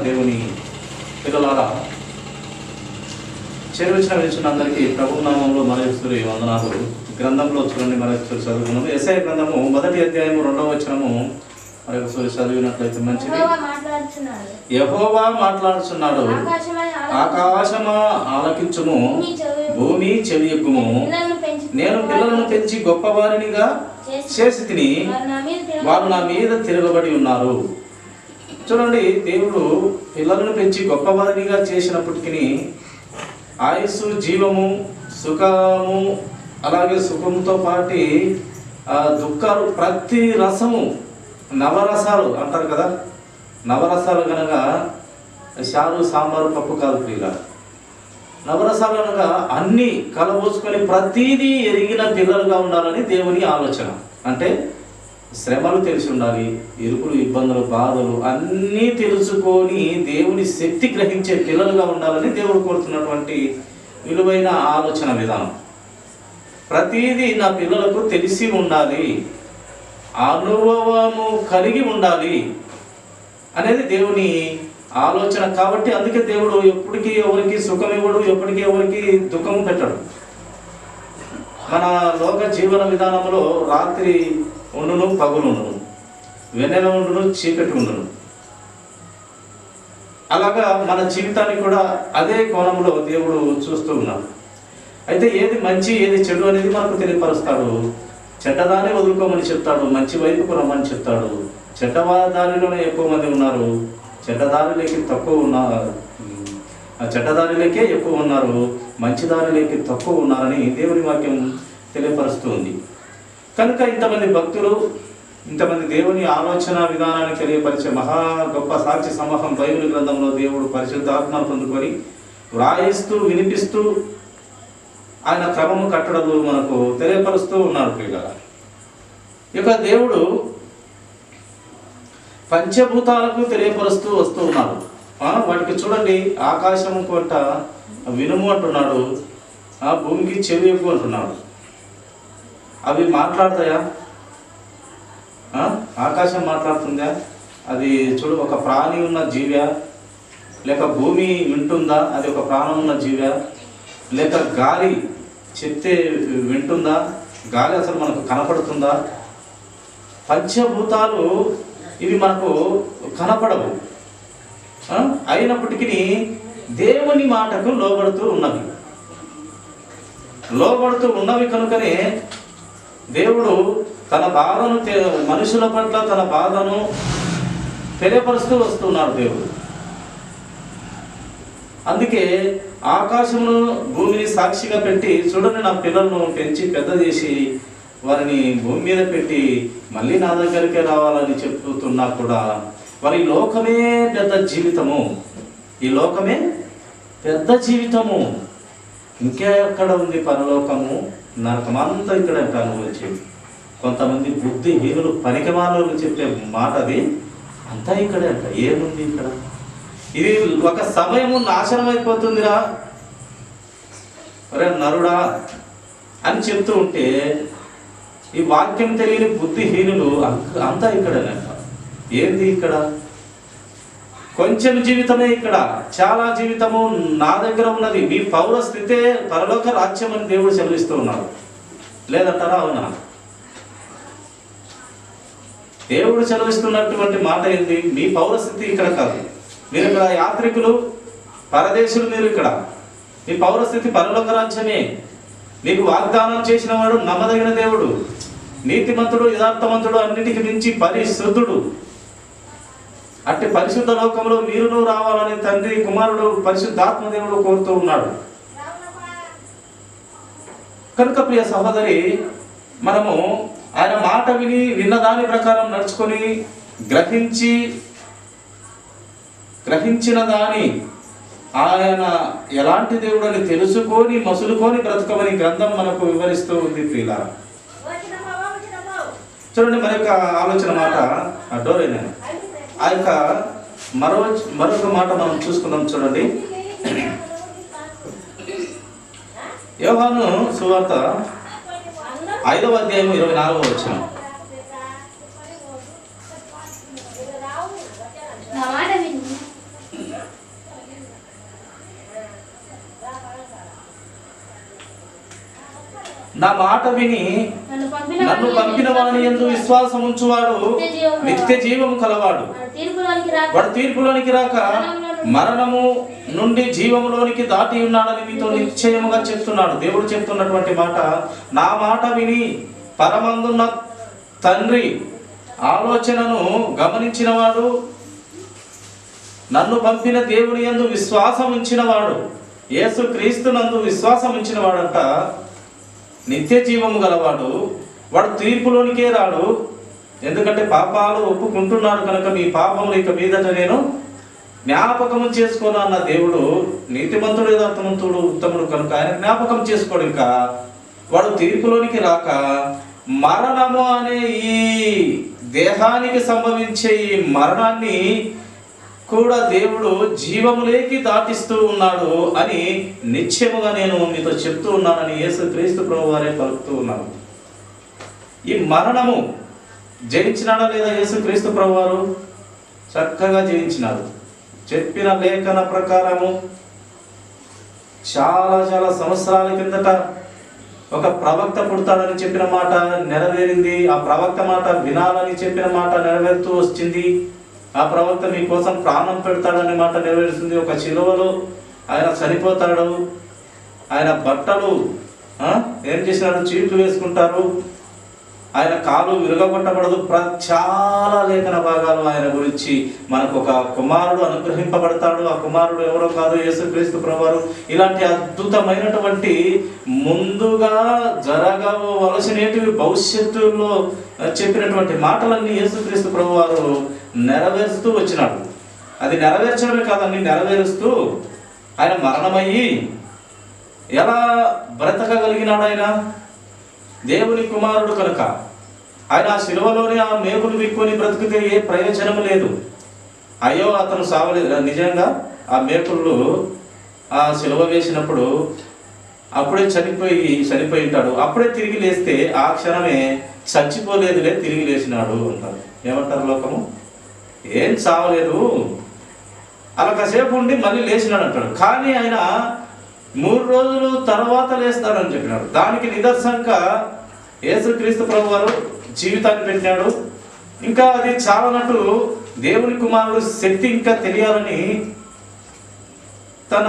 దేవుని పిల్లలారా, చేరువచ్చిన విలుచున్న అందరికీ ప్రభు నామంలో మరొకసారి వందనాలు. గ్రంథంలో చూడండి, మరొకసారి చదువుకున్నాము. యెషయా గ్రంథము 1వ అధ్యాయము 2వ వచనము మరొకసారి చదివినట్లయితే మంచిది. యెహోవా మాట్లాడుచున్నాడు, ఆకాశమా ఆలకించుము, భూమి చెవియొగ్గుము. నేను పిల్లలను పెంచి గొప్పవారినిగా చేసి తిని వారు నా మీద తిరగబడి ఉన్నారు. చూడండి, దేవుడు పిల్లలను పెంచి గొప్పవారినిగా చేసినప్పటికీ ఆయుస్సు, జీవము, సుఖము, అలాగే సుఖంతో పాటి దుఃఖాలు, ప్రతి రసము, నవరసాలు అంటారు కదా, నవరసాలు కనుక చారు, సాంబారు, పప్పు కాదు ప్రియుల. నవరసాలు అనగా అన్నీ కలబోసుకొని ప్రతీదీ ఎరిగిన పిల్లలుగా ఉండాలని దేవుని ఆలోచన. అంటే శ్రమలు తెలిసి ఉండాలి, ఇరుకులు, ఇబ్బందులు, బాధలు అన్నీ తెలుసుకొని దేవుని శక్తి గ్రహించే పిల్లలుగా ఉండాలని దేవుడు కోరుతున్నటువంటి విలువైన ఆలోచన విధానం. ప్రతీదీ నా పిల్లలకు తెలిసి ఉండాలి, అనుభవము కలిగి ఉండాలి అనేది దేవుని ఆలోచన. కాబట్టి అందుకే దేవుడు ఎప్పటికీ ఎవరికి సుఖం ఇవ్వడు, ఎప్పటికీ ఎవరికి దుఃఖము పెట్టడు. మన లోక జీవన విధానంలో రాత్రి ఉండును, పగులు ఉండును, వెన్నెల ఉండును, చీకటి ఉండును. అలాగా మన జీవితాన్ని కూడా అదే కోణంలో దేవుడు చూస్తూ ఉన్నాడు. అయితే ఏది మంచి, ఏది చెడు అనేది మనకు తెలియపరుస్తాడు. చెడ్డదాన్ని వదులుకోమని చెప్తాడు, మంచి వైపుకు రమ్మని చెప్తాడు. చెడ్డదారిలోనే ఎక్కువ మంది ఉన్నారు, చెడ్డదారిలోకి తక్కువ ఉన్నారు, చెడ్డదారిలోకే ఎక్కువ ఉన్నారు, మంచి దారిలోకి తక్కువ ఉన్నారని దేవుని వాక్యం తెలియపరుస్తూ ఉంది. కనుక ఇంతమంది భక్తులు, ఇంతమంది దేవుని ఆలోచన విధానాన్ని తెలియపరిచే మహా గొప్ప సాక్షి సమూహం బైబిల్ గ్రంథంలో దేవుడు పరిశుద్ధాత్మను పొందుకొని వ్రాయిస్తూ, వినిపిస్తూ ఆయన క్రమము కట్టడలు మనకు తెలియపరుస్తూ ఉన్నాడు ప్రియులారా. ఇక దేవుడు పంచభూతాలకు తెలియపరుస్తూ వస్తూ ఉన్నాడు. వాటికి చూడండి, ఆకాశము కోట వినుము అంటున్నాడు, భూమికి చెవి ఎక్కువ అంటున్నాడు. అవి మాట్లాడతాయా? ఆకాశం మాట్లాడుతుందా? అది చూడు, ఒక ప్రాణి ఉన్న జీవ్యా? లేక భూమి వింటుందా, అది ఒక ప్రాణం ఉన్న జీవ్యా? లేక గాలి చెప్తే వింటుందా? గాలి అసలు మనకు కనపడుతుందా? పంచభూతాలు ఇవి మనకు కనపడవు, అయినప్పటికీ దేవుని మాటకు లోబడుతూ ఉన్నవి కనుకనే దేవుడు తన బాధను, మనుషుల పట్ల తన బాధను తెలియపరుస్తూ వస్తున్నాడు దేవుడు. అందుకే ఆకాశమును, భూమిని సాక్షిగా పెట్టి, చూడండి నా పిల్లలను పెంచి పెద్ద చేసి వారిని భూమి మీద పెట్టి మళ్ళీ నా దగ్గరికే రావాలని చెప్తున్నా కూడా వారి లోకమే పెద్ద జీవితము, ఈ లోకమే పెద్ద జీవితము, ఇంకెక్కడ ఉంది పరలోకము, నరకమంతా ఇక్కడ అనుభవించేది. కొంతమంది బుద్ధిహీనులు, పనికిమాలను చెప్పే మాట అది, అంతా ఇక్కడే అంట. ఏముంది ఇక్కడ? ఇది ఒక సమయము నాశనం అయిపోతుందిరా ఒరే నరుడా అని చెప్తూ ఉంటే ఈ వాక్యం తెలియని బుద్ధిహీనులు అంతా ఇక్కడేనంట. ఏంది ఇక్కడ? కొంచెం జీవితమే ఇక్కడ, చాలా జీవితము నా దగ్గర ఉన్నది. మీ పౌర స్థితే పరలోక రాజ్యం అని దేవుడు సెలవిస్తూ ఉన్నాడు. లేదంటారా? అవునా? దేవుడు సెలవిస్తున్నటువంటి మాట ఏంటి? మీ పౌర స్థితి ఇక్కడ కాదు, మీరు ఇక్కడ యాత్రికులు, పరదేశులు. మీరు ఇక్కడ, మీ పౌరస్థితి పరలోక రాజ్యమే. మీకు వాగ్దానం చేసిన వాడు నమ్మదగిన దేవుడు, నీతిమంతుడు, యథార్థవంతుడు, అన్నిటికి మించి పరిశుద్ధుడు. అట్టి పరిశుద్ధ లోకంలో మీరును రావాలని తండ్రి, కుమారుడు, పరిశుద్ధాత్మ దేవుడు కోరుతూ ఉన్నాడు. కనుక ప్రియ సహోదరి, మనము ఆయన మాట విన్న దాని ప్రకారం నడుచుకొని గ్రహించిన దాని ఆయన ఎలాంటి దేవుడు అని తెలుసుకొని మసులుకొని బ్రతకమని గ్రంథం మనకు వివరిస్తూ ఉంది ప్రియులారా. చూడండి, మరొక ఆలోచన మాట డోరైనా ఆ యొక్క మరొక మాట మనం చూసుకుందాం. చూడండి, యోహాను సువార్త 5వ అధ్యాయం 24వ వచనం. నా మాట విని నన్ను పంపిన వాని యందు విశ్వాసం ఉంచువాడు నిత్య జీవము కలవాడు. వాడు తీర్పులోనికి రాక మరణము నుండి జీవములోనికి దాటి ఉన్నాడని మీతో నిశ్చయముగా చెప్తున్నాడు. దేవుడు చెప్తున్నటువంటి మాట, నా మాట విని పరమందున్న తండ్రి ఆలోచనను గమనించిన వాడు, నన్ను పంపిన దేవుని యందు విశ్వాసం ఉంచినవాడు, యేసు క్రీస్తునందు విశ్వాసం ఉంచినవాడంట నిత్య జీవము గలవాడు. వాడు తీర్పులోనికే రాడు, ఎందుకంటే పాపాలు ఒప్పుకుంటున్నాడు కనుక మీ పాపములు ఇక మీదట నేను జ్ఞాపకము చేసుకోను అన్న దేవుడు నీతిమంతుడు యథార్థవంతుడు ఉత్తముడు కనుక ఆయన జ్ఞాపకం చేసుకోడు. ఇంకా వాడు తీర్పులోనికి రాక మరణము అనే ఈ దేహానికి సంభవించే ఈ మరణాన్ని కూడా దేవుడు జీవములేకి దాటిస్తూ ఉన్నాడు అని నిశ్చయముగా నేను మీతో చెప్తూ ఉన్నానని యేసు క్రీస్తు ప్రభు వారే పలుకుతూ ఉన్నారు. ఈ మరణము జయించినాడా లేదా యేసు క్రీస్తు ప్రభు వారు? చక్కగా జయించినారు. చెప్పిన లేఖన ప్రకారము చాలా చాలా సంవత్సరాల కిందట ఒక ప్రవక్త పుడతాడని చెప్పిన మాట నెరవేరింది. ఆ ప్రవక్త మాట వినాలని చెప్పిన మాట నెరవేరుతూ వచ్చింది. ఆ ప్రవక్త మీకోసం ప్రాణం పెడతాడనే మాట నెరవేరుస్తుంది. ఒక శిలువలో ఆయన చనిపోతాడు. ఆయన బట్టలు ఏం చేసినాడు? చీట్లు వేసుకుంటారు. ఆయన కాలు విరగొట్టబడదు. చాలా లేఖన భాగాలు ఆయన గురించి మనకు ఒక కుమారుడు అనుగ్రహింపబడతాడు. ఆ కుమారుడు ఎవరో కాదు, యేసుక్రీస్తు ప్రభువారు. ఇలాంటి అద్భుతమైనటువంటి ముందుగా జరగవలసినవి భవిష్యత్తులో చెప్పినటువంటి మాటలన్నీ యేసుక్రీస్తు ప్రభువారు నెరవేరుస్తూ వచ్చినాడు. అది నెరవేర్చడమే కాదండి, నెరవేరుస్తూ ఆయన మరణమయ్యి ఎలా బ్రతకగలిగినాడు? ఆయన దేవుని కుమారుడు కనుక ఆయన ఆ శిలువలోని ఆ మేకులు విక్కుని బ్రతికితే ఏ ప్రయోజనం లేదు. అయ్యో అతను సావలేదు. నిజంగా ఆ మేకులు ఆ శిలువ వేసినప్పుడు అప్పుడే చనిపోయి ఉంటాడు. అప్పుడే తిరిగి లేస్తే ఆ క్షణమే చచ్చిపోలేదులే, తిరిగి లేచినాడు అంటారు. ఏమంటారు లోకము? ఏం చావలేదు, అలా కాసేపు ఉండి మళ్ళీ లేచినాడు అంటాడు. కానీ ఆయన 3 రోజులు తర్వాత లేస్తాడని చెప్పినాడు. దానికి నిదర్శనంగా యేసుక్రీస్తు ప్రభువారు జీవితాన్ని పెట్టినాడు. ఇంకా అది చాలనట్టు దేవుని కుమారుడు శక్తి ఇంకా తెలియాలని తన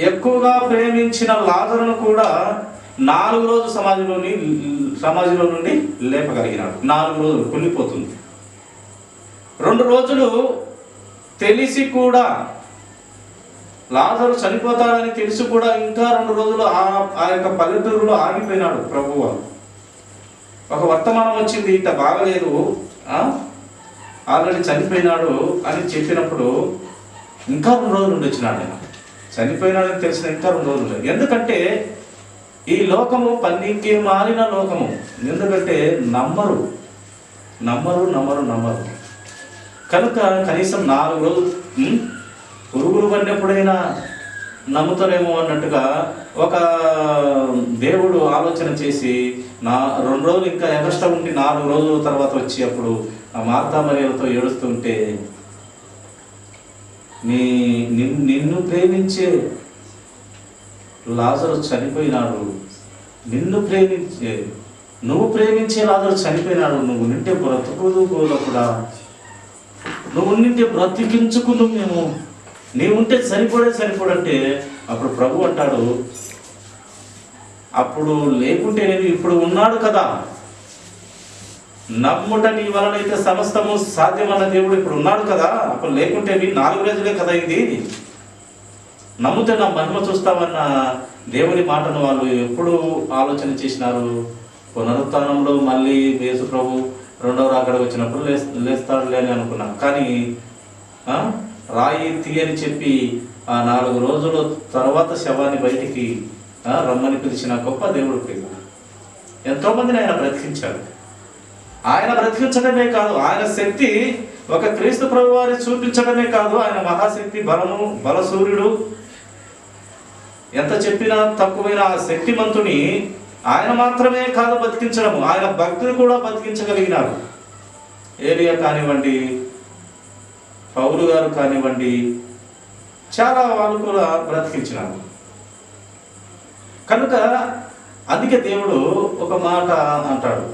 ఎక్కువగా ప్రేమించిన లాజరును కూడా 4 రోజులు సమాజంలో నుండి లేపగలిగినాడు. 4 రోజులు కుళ్ళిపోతుంది. 2 రోజులు తెలిసి కూడా, లాజరు చనిపోతాడని తెలిసి కూడా ఇంకా 2 రోజులు ఆ యొక్క పల్లెటూరులో ఆగిపోయినాడు ప్రభువు. ఒక వర్తమానం వచ్చింది, ఇట్ట బాగలేదు, ఆల్రెడీ చనిపోయినాడు అని చెప్పినప్పుడు ఇంకా 2 రోజులు ఉండి వచ్చినాడు. ఆయన చనిపోయినాడని తెలిసిన ఇంకా 2 రోజులు. ఎందుకంటే ఈ లోకము పనికి మారిన లోకము. ఎందుకంటే నమ్మరు కనుక కనీసం 4 రోజులు పురుగులు పడినప్పుడైనా నమ్ముతారేమో అన్నట్టుగా ఒక దేవుడు ఆలోచన చేసి 2 రోజులు ఇంకా ఎగస్ట్రా ఉండి 4 రోజుల తర్వాత వచ్చి అప్పుడు ఆ మార్తా మరియలతో ఏడుస్తుంటే, నిన్ను ప్రేమించే లాజరు చనిపోయినాడు, నువ్వు ప్రేమించే లాజరు చనిపోయినాడు, నువ్వు నింటే బ్రతుకుదు కూడా, నువ్వు నింటే బ్రతికించుకును మేము, నీవుంటే సరిపడంటే అప్పుడు ప్రభు అంటాడు, అప్పుడు లేకుంటే నేను ఇప్పుడు ఉన్నాడు కదా, నమ్ముట నీ వలనైతే సమస్తము సాధ్యమన్న దేవుడు ఇప్పుడు ఉన్నాడు కదా, అప్పుడు లేకుంటే 4 రోజులే కదా ఇది, నమ్ముతే నా మహిమ చూస్తామన్న దేవుని మాటను వాళ్ళు ఎప్పుడు ఆలోచన చేసినారు? పునరుత్థానంలో మళ్ళీ యేసు ప్రభు 2వ రాకడ వచ్చినప్పుడు లేస్తాడులే అని అనుకున్నాం. కానీ రాయి తీయని చెప్పి ఆ 4 రోజుల తర్వాత శవాన్ని బయటికి రమ్మని పిలిచిన గొప్ప దేవుడు ప్రేమ. ఎంతోమందిని ఆయన బ్రతికించాడు. ఆయన బ్రతికించడమే కాదు, ఆయన శక్తి ఒక క్రీస్తు ప్రభు వారి చూపించడమే కాదు, ఆయన మహాశక్తి, బలసూర్యుడు. ఎంత చెప్పినా తక్కువైన ఆ శక్తిమంతుని ఆయన మాత్రమే కాదు బతికించడము, ఆయన భక్తులు కూడా బతికించగలిగినారు. ఏలియా కానివ్వండి, పౌలు గారు కానివ్వండి, చాలా వాళ్ళు కూడా బ్రతికించినారు. కనుక అందుకే దేవుడు ఒక మాట అంటాడు,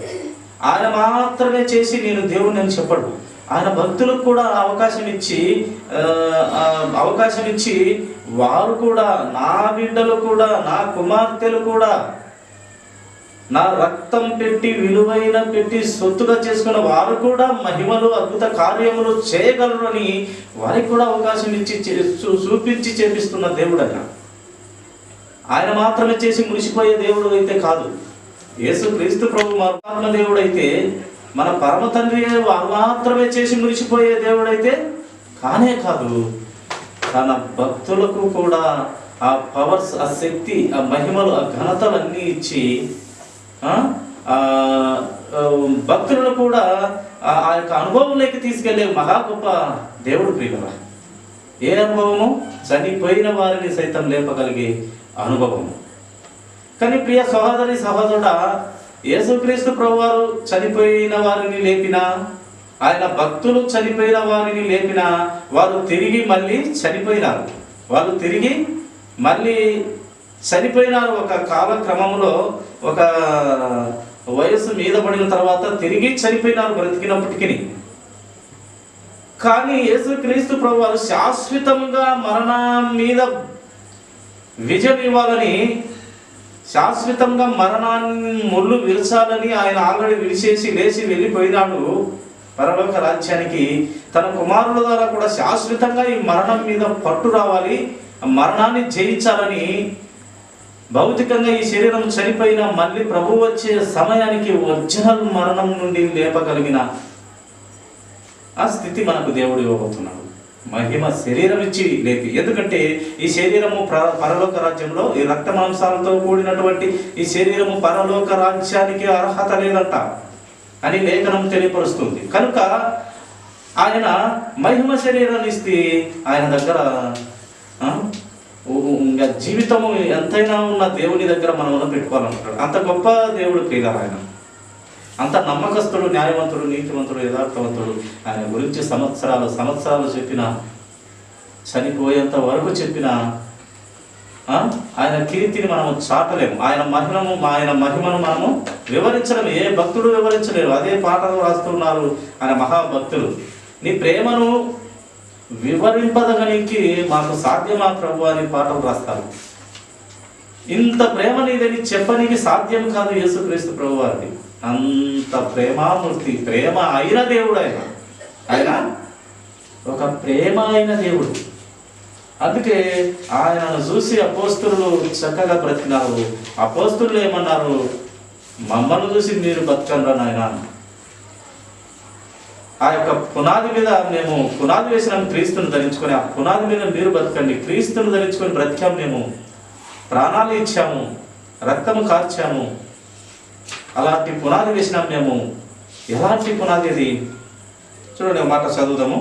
ఆయన మాత్రమే చేసి నేను దేవుడిని అని చెప్పడు. ఆయన భక్తులకు కూడా అవకాశం ఇచ్చి వారు కూడా, నా బిడ్డలు కూడా, నా కుమార్తెలు కూడా, నా రక్తం పెట్టి విలువైన పెట్టి సొత్తుగా చేసుకున్న వారు కూడా మహిమలు అద్భుత కార్యములు చేయగలరు అని వారికి కూడా అవకాశం ఇచ్చి చూపించి చేపిస్తున్న దేవుడు ఆయన మాత్రమే చేసి మురిసిపోయే దేవుడు అయితే కాదు. యేసు క్రీస్తు ప్రభు మరణాత్మ దేవుడు అయితే, మన పరమ తండ్రి వారు మాత్రమే చేసి మురిసిపోయే దేవుడైతే కానే కాదు. తన భక్తులకు కూడా ఆ పవర్స్, ఆ శక్తి, ఆ మహిమలు, ఆ ఘనతలన్నీ ఇచ్చి భక్తులను కూడా ఆ యొక్క అనుభవంలోకి తీసుకెళ్లే మహా గొప్ప దేవుడు ప్రియుల. ఏ అనుభవము? చనిపోయిన వారిని సైతం లేపగలిగే అనుభవము. కానీ ప్రియ సహోదరి సహోదరుడా, యేసుక్రీస్తు ప్రభువారు చనిపోయిన వారిని లేపిన, ఆయన భక్తులు చనిపోయిన వారిని లేపిన, వారు తిరిగి మళ్ళీ చనిపోయినారు. ఒక కాలక్రమంలో, ఒక వయస్సు మీద పడిన తర్వాత తిరిగి చనిపోయినారు బ్రతికినప్పటికీ. కానీ యేసుక్రీస్తు ప్రభువారు శాశ్వతంగా మరణం మీద విజయం ఇవ్వాలని, శాశ్వతంగా మరణాన్ని ముళ్ళు విరచాలని ఆయన ఆల్రెడీ విడిచేసి లేచి వెళ్ళిపోయినాడు పరలోక రాజ్యానికి. తన కుమారుల ద్వారా కూడా శాశ్వతంగా ఈ మరణం మీద పట్టు రావాలి, మరణాన్ని జయించాలని, భౌతికంగా ఈ శరీరం చనిపోయినా మళ్ళీ ప్రభు వచ్చే సమయానికి ఒరిజినల్ మరణం నుండి లేపగలిగిన ఆ స్థితి మనకు దేవుడు ఇవ్వబోతున్నాడు. మహిమ శరీరం ఇచ్చి లేపి. ఎందుకంటే ఈ శరీరము పరలోక రాజ్యంలో, ఈ రక్త మాంసాలతో కూడినటువంటి ఈ శరీరము పరలోక రాజ్యానికి అర్హత లేదంట అని లేఖనం తెలియపరుస్తుంది. కనుక ఆయన మహిమ శరీరాన్ని ఇస్తే ఆయన దగ్గర ఇంకా జీవితము ఎంతైనా ఉన్న దేవుని దగ్గర మనం పెట్టుకోవాలనుకుంటాడు. అంత గొప్ప దేవుడు ప్రియులారా ఆయన. అంత నమ్మకస్తుడు, న్యాయవంతుడు, నీతివంతుడు, యథార్థవంతుడు. ఆయన గురించి సంవత్సరాలు చెప్పిన, చనిపోయేంత వరకు చెప్పిన ఆయన కీర్తిని మనము చాటలేము. ఆయన మహిమను మనము వివరించలేము. ఏ భక్తుడు వివరించలేరు. అదే పాటలు రాస్తున్నారు ఆయన మహాభక్తులు. నీ ప్రేమను వివరింపదగనికి మాకు సాధ్యమా ప్రభు అని పాటలు రాస్తారు. ఇంత ప్రేమ నీదని చెప్పనికి సాధ్యం కాదు యేసుక్రీస్తు ప్రభు వారిని. అంత ప్రేమామూర్తి, ప్రేమ అయిన దేవుడు ఆయన ఒక ప్రేమ అయిన దేవుడు. అందుకే ఆయనను చూసి అపోస్తులు చక్కగా బ్రతికినారు. అపోస్తులు ఏమన్నారు? మమ్మల్ని చూసి మీరు బతకండి నాయన. ఆ యొక్క పునాది మీద మేము పునాది వేసినాం, క్రీస్తును ధరించుకొని. ఆ పునాది మీద మీరు బతకండి. క్రీస్తును ధరించుకొని బ్రతికాము. మేము ప్రాణాలు ఇచ్చాము, రక్తము కార్చాము. అలాంటి పునాది వేసినాం మేము. ఎలాంటి పునాది ఇది? చూడండి, ఒక మాట చదువుదాము.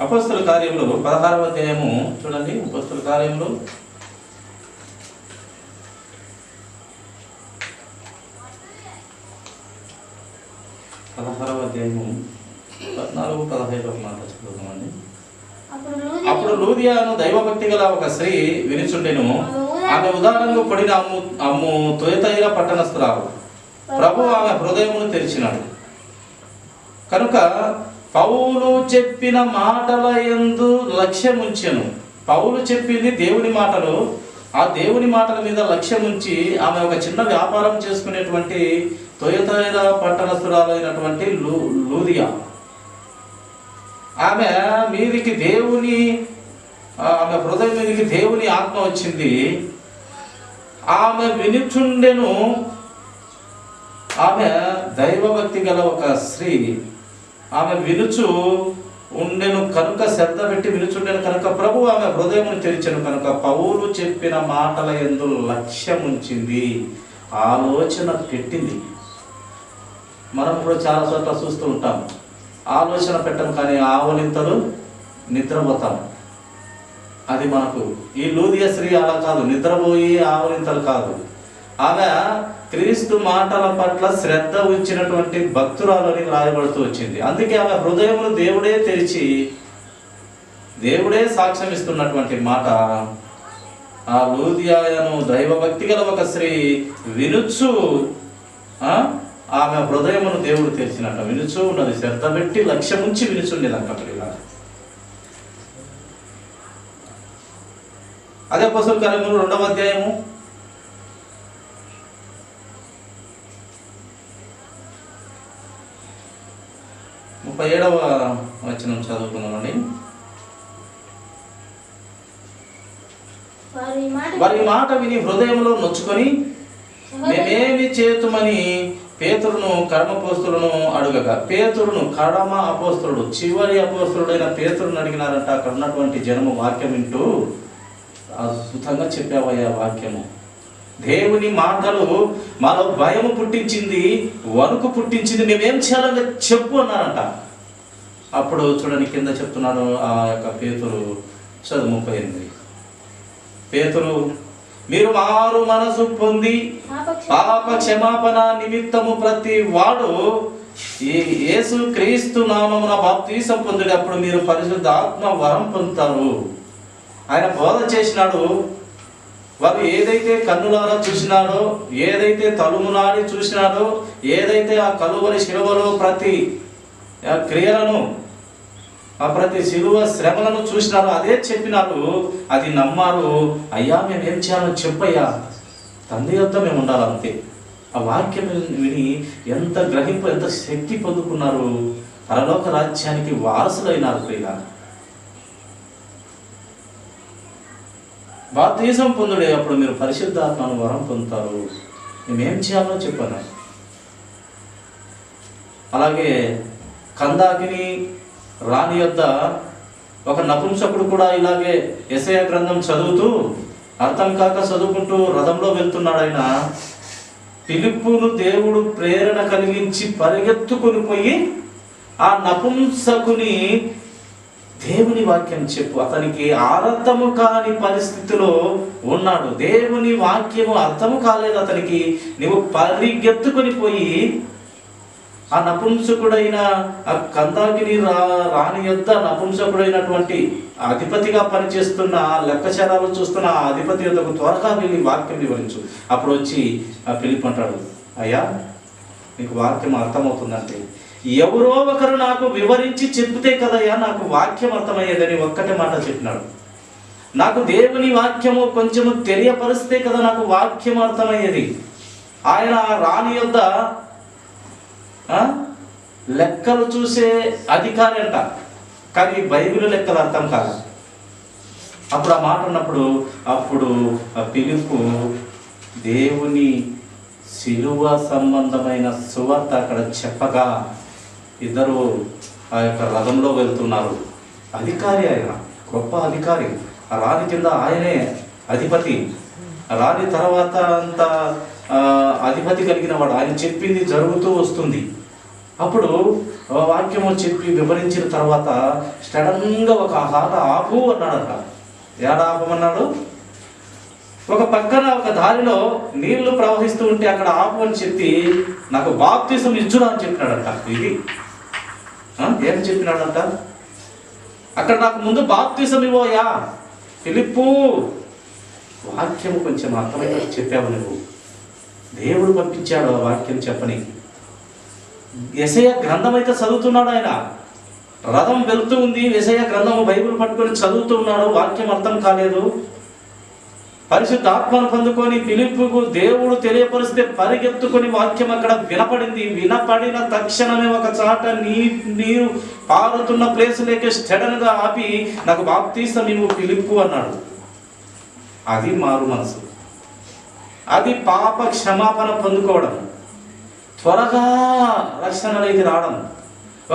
అపోస్తల కార్యములు 16వ అధ్యాయము చూడండి. అపోస్తల కార్యములు 16వ అధ్యాయము 14-15 మాట చదువుతామండి. అప్పుడు లూదియాను దైవభక్తి గల ఒక స్త్రీ వినిచుండెను. ఆమె ఉదారంగా పడిన అమ్ము తొయతైర పట్టణస్థురాలు. ప్రభు ఆమె హృదయమును తెరిచినాడు. కనుక పౌలు చెప్పిన మాటల యందు లక్ష్యముంచెను. పౌలు చెప్పింది దేవుని మాటలు. ఆ దేవుని మాటల మీద లక్ష్యముంచి ఆమె ఒక చిన్న వ్యాపారం చేసుకునేటువంటి తొయతైర పట్టణస్థురాలైనటువంటి లూదియా, ఆమె హృదయం మీదికి దేవుని ఆత్మ వచ్చింది. ఆమె వినుచుండెను. ఆమె దైవభక్తి గల ఒక స్త్రీ. ఆమె వినుచు ఉండెను కనుక, శ్రద్ధ పెట్టి వినుచుండెను కనుక ప్రభు ఆమె హృదయమును తెరిచెను. కనుక పౌలు చెప్పిన మాటల యందు లక్ష్యం ఉంచింది, ఆలోచన పెట్టింది. మనం కూడా చాలా చోట్ల చూస్తూ ఉంటాం. ఆలోచన పెట్టం కానీ ఆవలింతలు నిద్రపోతాం. అది మనకు ఈ లూదియ స్త్రీ అలా కాదు, నిద్రపోయి ఆవలింతలు కాదు. ఆమె క్రీస్తు మాటల పట్ల శ్రద్ధ ఉంచినటువంటి భక్తురాలని రాయబడుతూ వచ్చింది. అందుకే ఆమె హృదయమును దేవుడే తెరిచి దేవుడే సాక్ష్యం ఇస్తున్నటువంటి మాట. ఆ లూదియాను దైవభక్తి గల ఒక స్త్రీ వినుచు ఆమె హృదయమును దేవుడు తెరిచినట్ట వినుచు ఉన్నది. శ్రద్ధ పెట్టి లక్ష్యం ఉంచి వినుచుండేదంట. అదే అపోస్తలుల కార్యములు 2వ అధ్యాయము 37వ వచనం చదువుకుందామండి. వారి మాట విని హృదయంలో నొచ్చుకొని మేమేమి చేతుమని పేతురును కడమ అడుగగా, పేతురును కడమ అపోస్తలుడు చివరి అపోస్తలుడైన పేతురును అడిగినారంట. అక్కడ ఉన్నటువంటి జనము వాక్యం వింటూ, అద్భుతంగా చెప్పావయ్యా వాక్యము, దేవుని మాటలు మాలో భయము పుట్టించింది, వణుకు పుట్టించింది, మేమేం చేయాలని చెప్పు అన్నారంట. అప్పుడు చూడండి కింద చెప్తున్నాడు ఆ యొక్క పేతురు, చదువు 38. పేతురు, మీరు మారు మనసు పొంది పాప క్షమాపణ నిమిత్తము ప్రతి వాడు యేసు క్రీస్తు నామమున బాప్తీసం పొందుడి, అప్పుడు మీరు పరిశుద్ధ ఆత్మ వరం పొందుతారు. ఆయన బోధ చేసినాడు. వారు ఏదైతే కన్నులారా చూసినాడో, ఏదైతే తలుమునాడి చూసినాడో, ఏదైతే ఆ కలువరి శిలువలో ప్రతి క్రియలను, ఆ ప్రతి శిలువ శ్రమలను చూసినారో అదే చెప్పినారు. అది నమ్మారు. అయ్యా మేమేం చేయాలో చెప్పయ్యా, తండ్రి యొద్ద మేము ఉండాలంతే. ఆ వాక్యం విని ఎంత గ్రహింపు, ఎంత శక్తి పొందుకున్నారు. పరలోక రాజ్యానికి వారసులైనారు. ప్రియుల బాప్తిసం పొందుడే, అప్పుడు మీరు పరిశుద్ధాత్మను వరం పొందుతారు. మేమేం చేయాలో చెప్పాను. అలాగే కందాకిని రాణి యొద్ద ఒక నపుంసకుడు కూడా ఇలాగే యెషయా గ్రంథం చదువుతూ అర్థం కాక చదువుకుంటూ రథంలో వెళ్తున్నాడు. ఆయన ఫిలిప్పును దేవుడు ప్రేరణ కలిగించి పరిగెత్తుకొని పోయి ఆ నపుంసకుని దేవుని వాక్యం చెప్పు. అతనికి అర్థము కాని పరిస్థితిలో ఉన్నాడు. దేవుని వాక్యము అర్థము కాలేదు అతనికి. నువ్వు పరిగెత్తుకొని పోయి ఆ నపుంసకుడైన ఆ కందాకిని రాణి యొద్ద నపుంసకుడైనటువంటి అధిపతిగా పనిచేస్తున్న, లెక్కచారాలు చూస్తున్న ఆ అధిపతి యొద్దకు త్వరగా వెళ్ళి వాక్యం వివరించు. అప్పుడు వచ్చి ఆ ఫిలిప్ అంటాడు, అయ్యా నీకు వాక్యం అర్థమవుతుందంటే ఎవరో ఒకరు నాకు వివరించి చెబితే కదయ్యా నాకు వాక్యం అర్థమయ్యేదని ఒక్కటే మాట చెప్పినాడు. నాకు దేవుని వాక్యము కొంచెము తెలియపరిస్తే కదా నాకు వాక్యం అర్థమయ్యేది. ఆయన రాణి యొద్ద లెక్కలు చూసే అధికారి అంట, కానీ బైబిల్ లెక్కలు అర్థం కాదు. అప్పుడు ఆ మాట ఉన్నప్పుడు అప్పుడు ఆ ఫిలిప్పు దేవుని శిలువ సంబంధమైన సువార్త అక్కడ చెప్పగా ఇద్దరు ఆ యొక్క రథంలో వెళ్తున్నారు. అధికారి, ఆయన గొప్ప అధికారి. ఆ రాణి కింద ఆయనే అధిపతి. రాణి తర్వాత అంత అధిపతి కలిగిన వాడు. ఆయన చెప్పింది జరుగుతూ వస్తుంది. అప్పుడు వాక్యము చెప్పి వివరించిన తర్వాత సడన్గా ఒక హాట ఆపు అన్నాడంట. ఏడ ఆపమన్నాడు? ఒక పక్కన ఒక దారిలో నీళ్లు ప్రవహిస్తూ ఉంటే అక్కడ ఆపు అని చెప్పి నాకు బాప్తిసం ఇచ్చురా అని చెప్పినాడంట. ఇది ఏం చెప్పినాడంట? అక్కడ నాకు ముందు బాప్తిసం ఇవ్వయా ఫిలిప్పు. వాక్యము కొంచెం అర్థమయ్యేది చెప్పావు నువ్వు. దేవుడు పంపించాడు ఆ వాక్యం చెప్పని. యెషయా గ్రంథం అయితే చదువుతున్నాడు. ఆయన రథం వెళ్తూ ఉంది, యెషయా గ్రంథము బైబిల్ పట్టుకొని చదువుతూ ఉన్నాడు. వాక్యం అర్థం కాలేదు. పరిశుద్ధాత్మను పొందుకొని ఫిలిప్పుకు దేవుడు తెలియపరిస్తే పరిగెత్తుకొని వాక్యం అక్కడ వినపడింది. వినపడిన తక్షణమే ఒక చాట నీరు పారుతున్న ప్లేసులోకి స్టడన్గా ఆపి నాకు బాప్తిసం ఇవ్వు ఫిలిప్పు అన్నాడు. అది మారు మనసు. అది పాప క్షమాపణ పొందుకోవడం, త్వరగా రక్షణలోకి రావడం.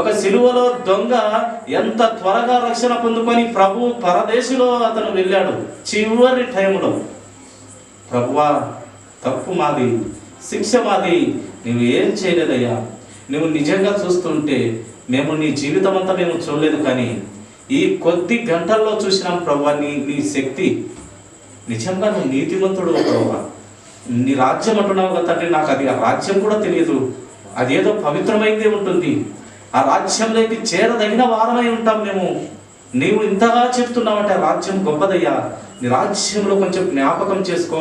ఒక సిలువలో దొంగ ఎంత త్వరగా రక్షణ పొందుకొని ప్రభు పరదేశిలో అతను వెళ్ళాడు. చివరి టైంలో ప్రభువా తప్పు మాది, శిక్ష మాది, నువ్వు ఏం చేయలేదయ్యా, నువ్వు నిజంగా చూస్తుంటే మేము నీ జీవితం అంతా మేము చూడలేదు, కానీ ఈ కొద్ది గంటల్లో చూసినాం ప్రభువా నీ శక్తి. నిజంగా నువ్వు నీతిమంతుడు ప్రభువా. నీ రాజ్యం అంటున్నావు కదా తండ్రి, నాకు అది ఆ రాజ్యం కూడా తెలియదు. అదేదో పవిత్రమైందే ఉంటుంది. ఆ రాజ్యంలోకి చేరదగిన వారమై ఉంటాం మేము. నీవు ఇంతగా చెప్తున్నావంటే ఆ రాజ్యం గొప్పదయ్యా. నీ రాజ్యంలో కొంచెం జ్ఞాపకం చేసుకో.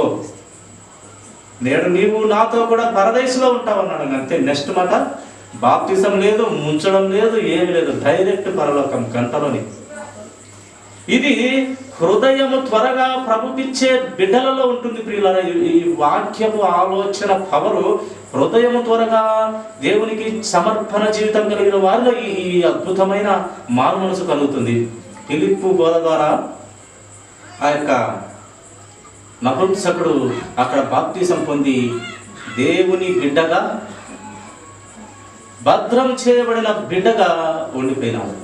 నేడు నీవు నాతో కూడా పరదేశంలో ఉంటావన్నాడు. అంతే. నెక్స్ట్ మాట, బాప్తిజం లేదు, ముంచడం లేదు, ఏమి లేదు, డైరెక్ట్ పరలోకం గంటలోని. ఇది హృదయము త్వరగా ప్రభుపిచ్చే బిడ్డలలో ఉంటుంది ప్రియులారా. ఈ వాక్యపు ఆలోచన పవరు హృదయము త్వరగా దేవునికి సమర్పణ జీవితం కలిగిన వారిలో ఈ అద్భుతమైన మారు మనసు కలుగుతుంది. ఫిలిప్పు బోధ ద్వారా ఆ యొక్క నపుంసకుడు అక్కడ బాప్తిజం పొంది దేవుని బిడ్డగా, భద్రం చేయబడిన బిడ్డగా ఉండిపోయినాడు.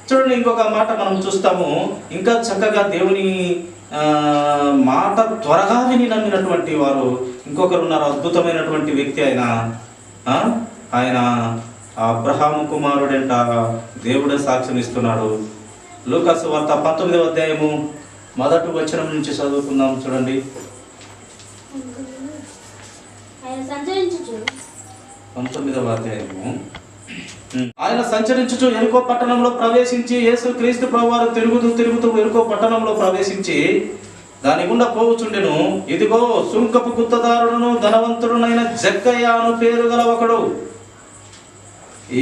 చూడండి, ఇంకొక మాట మనం చూస్తాము. ఇంకా చక్కగా దేవుని మాట త్వరగా విని నమ్మినటువంటి వారు ఇంకొకరు ఉన్నారు. అద్భుతమైనటువంటి వ్యక్తి ఆయన అబ్రహాము కుమారుడంట. దేవుడే సాక్ష్యం ఇస్తున్నాడు. లూకాసు వార్త 19వ అధ్యాయము 1వ వచనం నుంచి చదువుకుందాం. చూడండి, 19వ అధ్యాయము. ఆయన సంచరించుచు ఎరుకో పట్టణంలో ప్రవేశించి, యేసు క్రీస్తు ప్రభువారు తిరుగుతూ ఎరుకో పట్టణంలో ప్రవేశించి దాని గుండా పోవుచుండెను. ఇదిగో సుంకపు గుత్తదారుడును ధనవంతుడునైన జక్కయ్య అను పేరు గల ఒకడు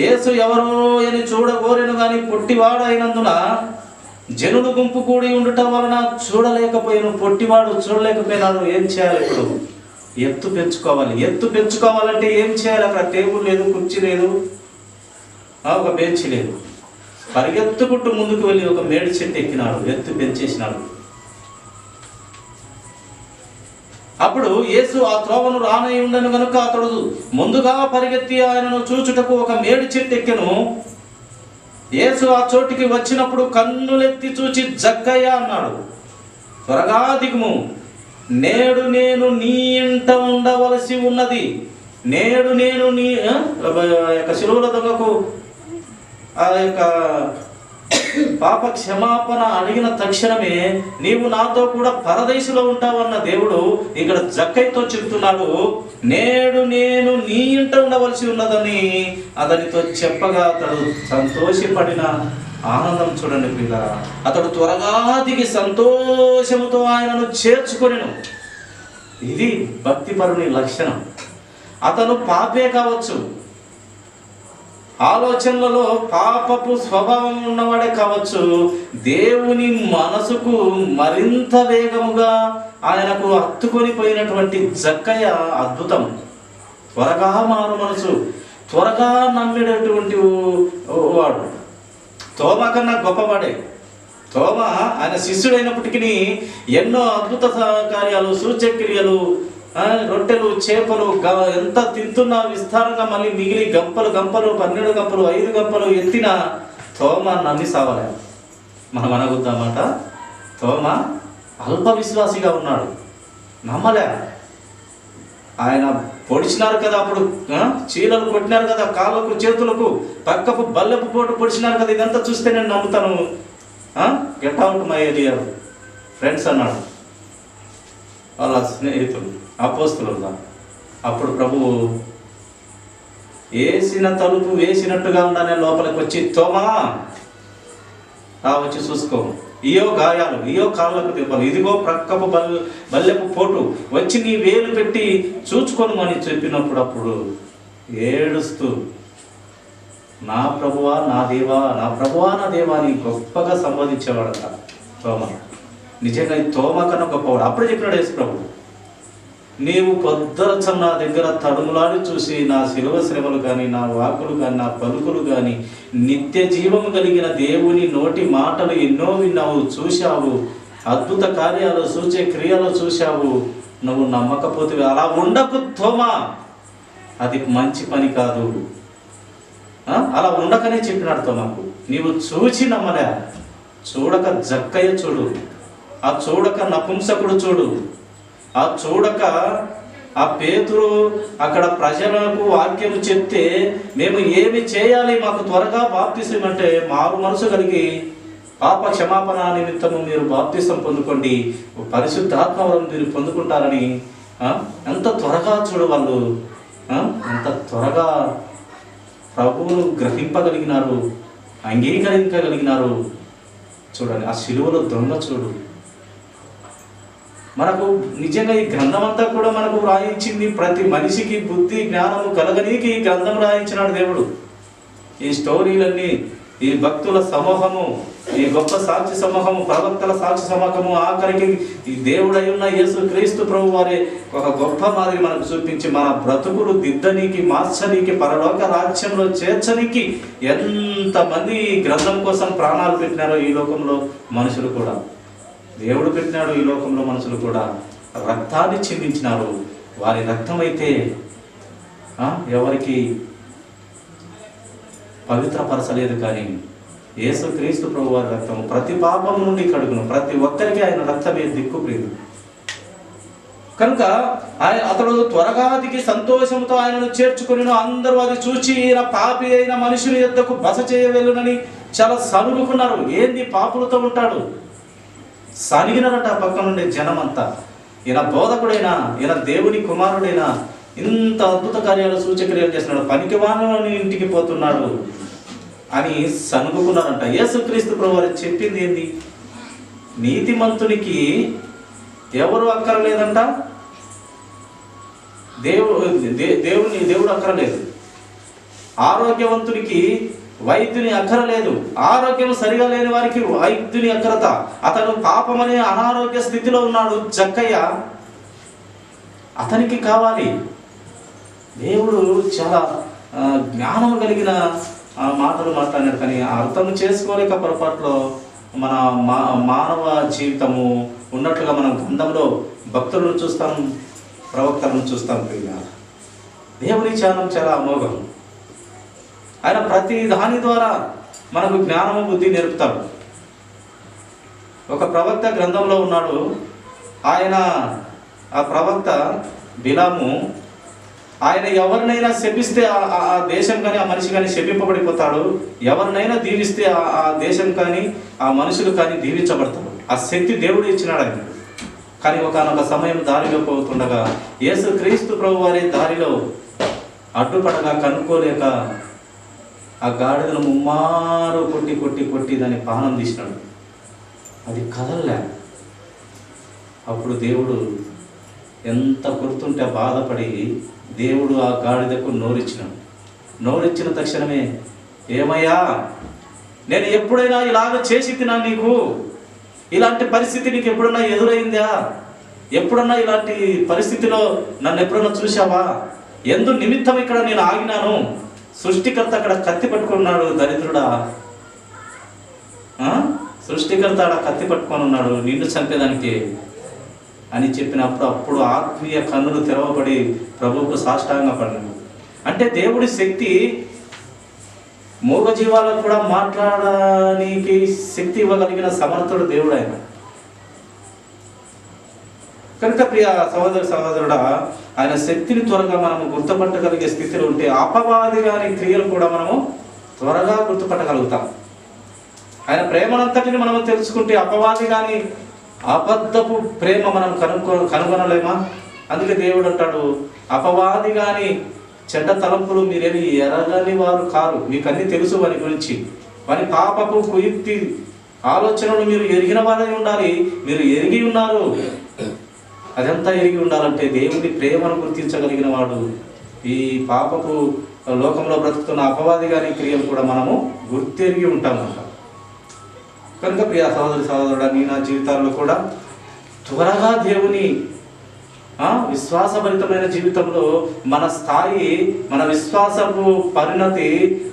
యేసు ఎవరో అని చూడగోరెను గాని పొట్టివాడు అయినందున జనులు గుంపు కూడి ఉండటం వలన చూడలేకపోయాను. పొట్టివాడు చూడలేకపోయినాడు. ఏం చేయాలి ఇప్పుడు? ఎత్తు పెంచుకోవాలంటే ఏం చేయాలి? అక్కడ టేబుల్ లేదు, కుర్చీ లేదు, ఒక బెంచ్ లేదు. పరిగెత్తుకుంటూ ముందుకు వెళ్ళి ఒక మేడి చెట్టు ఎక్కినాడు, ఎత్తు పెంచేసినాడు. అప్పుడు యేసు ఆ త్రోవను రానై ఉండను కనుక అతడు ముందుగా పరిగెత్తి ఆయనను చూచుటకు ఒక మేడి చెట్టు ఎక్కెను. యేసు ఆ చోటికి వచ్చినప్పుడు కన్నులెత్తి చూచి జక్కయ్య అన్నాడు, త్వరగా దిగుము, నేడు నేను నీ ఇంట ఉండవలసి ఉన్నది. నేడు నేను నీ యొక్క శిలువల దొంగకు ఆ యొక్క పాప క్షమాపణ అడిగిన తక్షణమే నీవు నాతో కూడా పరదేశంలో ఉంటావన్న దేవుడు ఇక్కడ జక్కయ్యతో చెప్తున్నాడు. నేడు నేను నీ ఇంట ఉండవలసి ఉన్నదని అతనితో చెప్పగా అతడు సంతోషపడిన ఆనందం చూడండి పిల్లరా. అతడు త్వరగా దిగి సంతోషముతో ఆయనను చేర్చుకొనెను. ఇది భక్తిపరుని లక్షణం. అతను పాపే కావచ్చు, ఆలోచనలలో పాపపు స్వభావం ఉన్నవాడే కావచ్చు, దేవుని మనసుకు మరింత వేగముగా ఆయనకు హత్తుకొని పోయినటువంటి జక్కయ్య అద్భుతం. త్వరగా మారు మనసు, త్వరగా నమ్మేటటువంటి వాడు. తోమా కన్నా గొప్పవాడే. తోమా ఆయన శిష్యుడైనప్పటికీ ఎన్నో అద్భుత కార్యాలు, సూచక్రియలు, రొట్టెలు, చేపలు ఎంత తింటున్నా విస్తారంగా మళ్ళీ మిగిలి గంపలు 12 గంపలు 5 గంపలు ఎత్తిన తోమా నమ్మి సావలే. మనం అనగుద్దామాట, తోమా అల్ప విశ్వాసిగా ఉన్నాడు, నమ్మలే. ఆయన పొడిచినారు కదా, అప్పుడు చీలలు కొట్టినారు కదా, కాళ్ళకు చేతులకు పక్కపు బల్లెపు పోటు పొడిచినారు కదా, ఇదంతా చూస్తే నేను నమ్ముతాను. Get out my earlier friends అన్నాడు వాళ్ళ స్నేహితులు, అపోస్తలుగా. అప్పుడు ప్రభువు వేసిన తలుపు వేసినట్టుగా ఉండనే లోపలికి వచ్చి, తోమా వచ్చి చూసుకో, ఇయో గాయాలు, ఇయో కాళ్ళకు దెబ్బలు, ఇదిగో ప్రక్కపు బల్లెపు పోటు, వచ్చి నీ వేలు పెట్టి చూచుకొను అని చెప్పినప్పుడు అప్పుడు ఏడుస్తూ, నా ప్రభువా నా దేవా, నా ప్రభువా నా దేవా అని గొప్పగా సంబోధించేవాడట తోమా. నిజంగా ఈ తోమా కన్నా గొప్పవాడు. అప్పుడే చెప్పినాడు యేసు ప్రభు, నీవు పొద్దరచం నా దగ్గర తడుములాడి చూసి నా శిలువ శ్రమలు కానీ, నా వాకులు కానీ, నా పలుకులు కానీ, నిత్య జీవము కలిగిన దేవుని నోటి మాటలు ఎన్నో విన్నావు, చూశావు, అద్భుత కార్యాలు, సూచే క్రియలు చూశావు, నువ్వు నమ్మకపోతే అలా ఉండకు తోమా, అది మంచి పని కాదు. అలా ఉండకనే చెప్పినాడు తోమాకు. నీవు చూచి నమ్మలే. చూడక జక్కయ్య చూడు, ఆ చూడక నపుంసకుడు చూడు, ఆ చూడక ఆ పేతురు అక్కడ ప్రజలకు వాక్యం చెప్తే మేము ఏమి చేయాలి, మాకు త్వరగా బాప్తిసం అంటే, మారు మనసు కలిగి పాప క్షమాపణ నిమిత్తము మీరు బాప్తిసం పొందుకోండి, పరిశుద్ధాత్మవరం మీరు పొందుకుంటారని ఎంత త్వరగా చూడు వాళ్ళు, ఎంత త్వరగా ప్రభువును గ్రహింపగలిగినారు, అంగీకరించగలిగినారు. చూడండి ఆ శిలువలో దొంగ చూడు. మనకు నిజంగా ఈ గ్రంథం అంతా కూడా మనకు రాయించింది, ప్రతి మనిషికి బుద్ధి జ్ఞానము కలగనీకి ఈ గ్రంథం రాయించినాడు దేవుడు. ఈ స్టోరీలన్నీ, ఈ భక్తుల సమూహము, ఈ గొప్ప సాక్షి సమూహము, ప్రవక్తల సాక్షి సమూహము, ఆఖరికి ఈ దేవుడై ఉన్న యేసు క్రీస్తు ప్రభు వారి ఒక గొప్ప మాదిరి మనకు చూపించి మన బ్రతుకులు దిద్దనీకి, మార్చనీకి, పరలోక రాజ్యంలో చేర్చనీకి ఎంతమంది ఈ గ్రంథం కోసం ప్రాణాలు పెట్టినారో ఈ లోకంలో మనుషులు కూడా. దేవుడు పెట్టినాడు ఈ లోకంలో మనుషులు కూడా రక్తాన్ని చిందించినారు. వారి రక్తమైతే ఎవరికి పవిత్రపరచలేదు, కానీ యేసు క్రీస్తు ప్రభు వారి రక్తం ప్రతి పాపం నుండి కడుగును. ప్రతి ఒక్కరికి ఆయన రక్తమే దిక్కుప్రియదు. కనుక అతడు త్వరగా దిగి సంతోషంతో ఆయనను చేర్చుకుని, అందరూ అది చూచి ఈయన పాపి అయిన మనుషుని యొద్దకు బస చేయవెళ్ళునని చాలా సనుగుకున్నారు. ఏంది పాపులతో ఉంటాడు, సనిగినారట పక్క నుండి జనమంతా. ఈయన బోధకుడైనా, ఈయన దేవుని కుమారుడైనా, ఇంత అద్భుత కార్యాలు సూచక్రియలు చేస్తున్నాడు, పనికిమాలిన ఇంటికి పోతున్నాడు అని సనుగుకున్నారంట. యేసుక్రీస్తు ప్రభు వారు చెప్పింది ఏంది? నీతిమంతునికి ఎవరు అక్కరలేదంట, దేవుడు అక్కరలేదు. ఆరోగ్యవంతునికి వైద్యుని అక్కరలేదు, ఆరోగ్యం సరిగా లేని వారికి వైద్యుని అక్కరత. అతను పాపమనే అనారోగ్య స్థితిలో ఉన్నాడు జక్కయ్య, అతనికి కావాలి. దేవుడు చాలా జ్ఞానం కలిగిన మాటలు మాట్లాడాడు, కానీ అర్థం చేసుకోలేక పొరపాట్లో మన మానవ జీవితము ఉన్నట్లుగా మనం గ్రంథంలో భక్తులను చూస్తాం, ప్రవక్తలను చూస్తాం. దేవుని జ్ఞానం చాలా అమోఘం. ఆయన ప్రతి దాని ద్వారా మనకు జ్ఞానము బుద్ధి నేర్పుతాడు. ఒక ప్రవక్త గ్రంథంలో ఉన్నాడు. ఆ ప్రవక్త బిలాము, ఆయన ఎవరినైనా శపిస్తే ఆ దేశం కానీ ఆ మనిషి కానీ శపింపబడిపోతాడు, ఎవరినైనా దీవిస్తే ఆ దేశం కానీ ఆ మనుషులు కానీ దీవించబడతాడు. ఆ శక్తి దేవుడు ఇచ్చినాడు ఆయన. కానీ ఒకనొక సమయం దారిలో పోతుండగా యేసు క్రీస్తు ప్రభు వారి దారిలో అడ్డుపడగా కనుక్కోలేక ఆ గాడిదను ముమ్మారు కొట్టి కొట్టి కొట్టి దాన్ని పానం తీసినాడు. అది కదలలే. అప్పుడు దేవుడు ఎంత గుర్తుంటే బాధపడి దేవుడు ఆ గాడిదకు నోరిచ్చినాడు. నోరిచ్చిన తక్షణమే, ఏమయ్యా, నేను ఎప్పుడైనా ఇలాగ చేసి తినా, నీకు ఇలాంటి పరిస్థితి నీకు ఎప్పుడన్నా ఎదురైందా? ఎప్పుడన్నా ఇలాంటి పరిస్థితిలో నన్ను ఎప్పుడన్నా చూసావా? ఎందు నిమిత్తం ఇక్కడ నేను ఆగినాను? సృష్టికర్త అక్కడ కత్తి పట్టుకున్నాడు, దరిద్రుడా. సృష్టికర్త అక్కడ కత్తి పట్టుకొని ఉన్నాడు నిన్ను చంపేదానికి అని చెప్పినప్పుడు అప్పుడు ఆత్మీయ కన్నులు తెరవబడి ప్రభువుకు సాష్టాంగ పడినాడు. అంటే దేవుడి శక్తి మూగ జీవాలకు కూడా మాట్లాడడానికి శక్తి ఇవ్వగలిగిన సమర్థుడు దేవుడు ఆయన. కనుక ప్రియ సహోదరుడా, ఆయన శక్తిని త్వరగా మనము గుర్తుపట్టగలిగే స్థితిలో ఉంటే అపవాది గారి క్రియలు కూడా మనము త్వరగా గుర్తుపట్టగలుగుతాం. ఆయన ప్రేమనంతటిని మనము తెలుసుకుంటే అపవాది గాని అబద్ధపు ప్రేమ మనం కనుగొనలేమా? అందుకే దేవుడు అంటాడు, అపవాది గాని చెడ్డ తలంపులు మీరేమి ఎరగని వారు కారు, మీకు అన్ని తెలుసు వారి గురించి. వారి పాపపు కుయుక్తి ఆలోచనలు మీరు ఎరిగిన వారై ఉండాలి. మీరు ఎరిగి ఉన్నారు. అదంతా ఎరిగి ఉండాలంటే దేవుడి ప్రేమను గుర్తించగలిగిన వాడు. ఈ పాపపు లోకంలో బ్రతుకుతున్న అపవాది గారి క్రియలు కూడా మనము గుర్తెరిగి ఉంటామన్నమాట. కనుక ప్రియ సహోదరుడా, నీ నా జీవితాల్లో కూడా త్వరగా దేవుని విశ్వాసభరితమైన జీవితంలో మన స్థాయి, మన విశ్వాసపు పరిణతి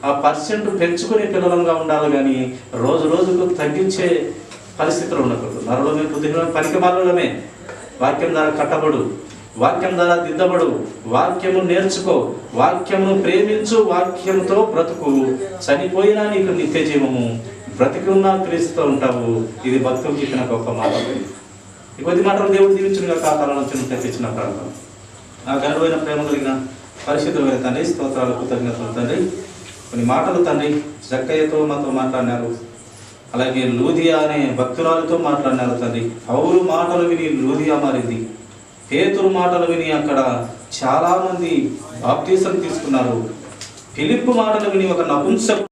ఆ పర్సెంట్ పెంచుకునే పిల్లలంగా ఉండాలి, కానీ రోజు రోజుకు తగ్గించే పరిస్థితులు ఉండకూడదు. నరలో మేము బుద్ధిలో పనికిమాలమే. వాక్యం ద్వారా కట్టబడు, వాక్యం ద్వారా దిద్దబడు, వాక్యము నేర్చుకో, వాక్యమును ప్రేమించు, వాక్యంతో బ్రతుకు. చనిపోయినా నీకు నిత్య జీవము, బ్రతికి ఉన్నా క్రీస్తుతో ఉంటావు. ఇది భక్తులు చెప్పిన గొప్ప మాట. ఈ కొద్ది మాటలు దేవుడు దీవించిన కాలంలో తెప్పించిన ప్రాంతం. నా గనుడైన ప్రేమ కలిగిన పరిశుద్ధమైన తండ్రి, స్తోత్రాలు కృతజ్ఞతలు తండ్రి. కొన్ని మాటలు తండ్రి జక్కయ్యతో మాతో మాట్లాడినారు, అలాగే లూదియా అనే భక్తురాలతో మాట్లాడినారు తండ్రి. పౌలు మాటలు విని లూదియా మారింది, పేతురు మాటలు విని అక్కడ చాలామంది బాప్తీసం తీసుకున్నారు. ఫిలిప్పు మాటలు విని ఒక నపుంసకుడు